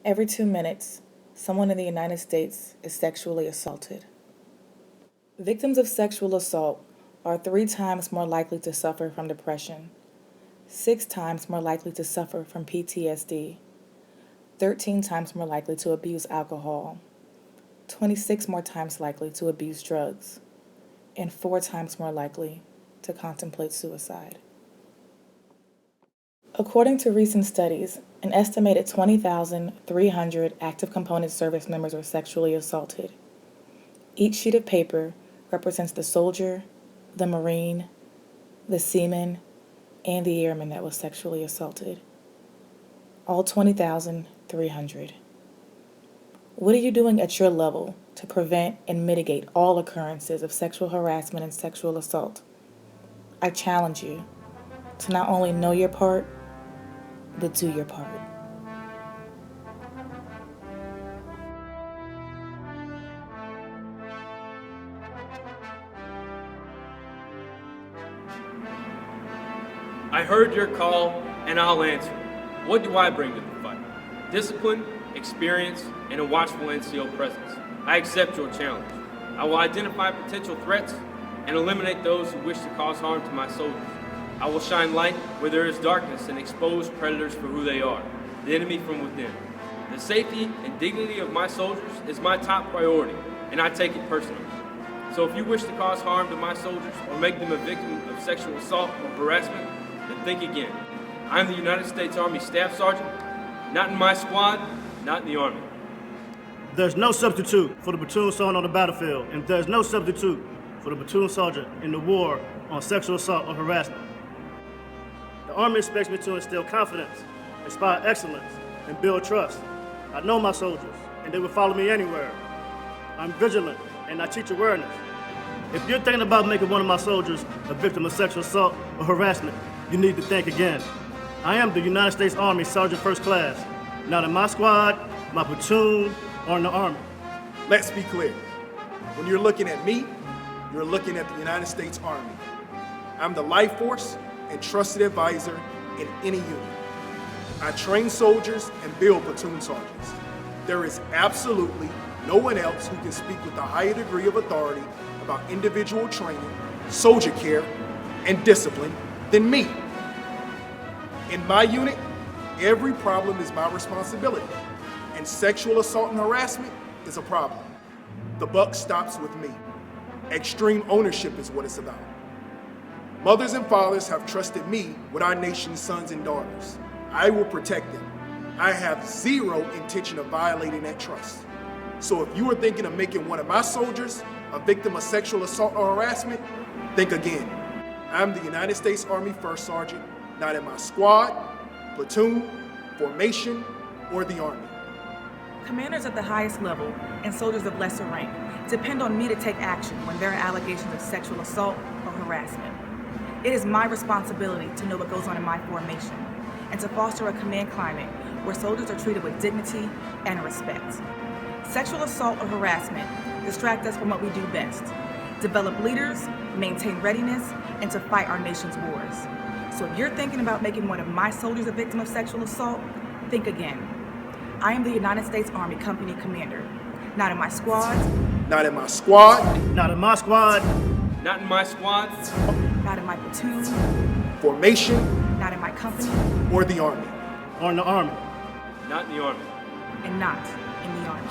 Every 2 minutes, someone in the United States is sexually assaulted. Victims of sexual assault are 3 times more likely to suffer from depression, 6 times more likely to suffer from PTSD, 13 times more likely to abuse alcohol, 26 more times likely to abuse drugs, and 4 times more likely to contemplate suicide. According to recent studies, an estimated 20,300 active component service members were sexually assaulted. Each sheet of paper represents the soldier, the Marine, the seaman, and the airman that was sexually assaulted. All 20,300. What are you doing at your level to prevent and mitigate all occurrences of sexual harassment and sexual assault? I challenge you to not only know your part, but do your part. I heard your call, and I'll answer. What do I bring to the fight? Discipline, experience, and a watchful NCO presence. I accept your challenge. I will identify potential threats and eliminate those who wish to cause harm to my soldiers. I will shine light where there is darkness and expose predators for who they are, the enemy from within. The safety and dignity of my soldiers is my top priority, and I take it personally. So if you wish to cause harm to my soldiers or make them a victim of sexual assault or harassment, then think again. I'm the United States Army Staff Sergeant, not in my squad, not in the Army. There's no substitute for the platoon sergeant on the battlefield, and there's no substitute for the platoon sergeant in the war on sexual assault or harassment. The Army expects me to instill confidence, inspire excellence, and build trust. I know my soldiers, and they will follow me anywhere. I'm vigilant, and I teach awareness. If you're thinking about making one of my soldiers a victim of sexual assault or harassment, you need to think again. I am the United States Army Sergeant First Class, not in my squad, my platoon, or in the Army. Let's be clear. When you're looking at me, you're looking at the United States Army. I'm the life force and trusted advisor in any unit. I train soldiers and build platoon sergeants. There is absolutely no one else who can speak with a higher degree of authority about individual training, soldier care, and discipline than me. In my unit, every problem is my responsibility, and sexual assault and harassment is a problem. The buck stops with me. Extreme ownership is what it's about. Mothers and fathers have trusted me with our nation's sons and daughters. I will protect them. I have zero intention of violating that trust. So if you are thinking of making one of my soldiers a victim of sexual assault or harassment, think again. I'm the United States Army First Sergeant, not in my squad, platoon, formation, or the Army. Commanders at the highest level and soldiers of lesser rank depend on me to take action when there are allegations of sexual assault or harassment. It is my responsibility to know what goes on in my formation and to foster a command climate where soldiers are treated with dignity and respect. Sexual assault or harassment distract us from what we do best: develop leaders, maintain readiness, and to fight our nation's wars. So if you're thinking about making one of my soldiers a victim of sexual assault, think again. I am the United States Army Company Commander, not in my squad, Not in my squad, Not in my squad, Not in my squad, not in my platoon, formation, not in my company, or the Army. or in the Army. not in the Army. and not in the Army.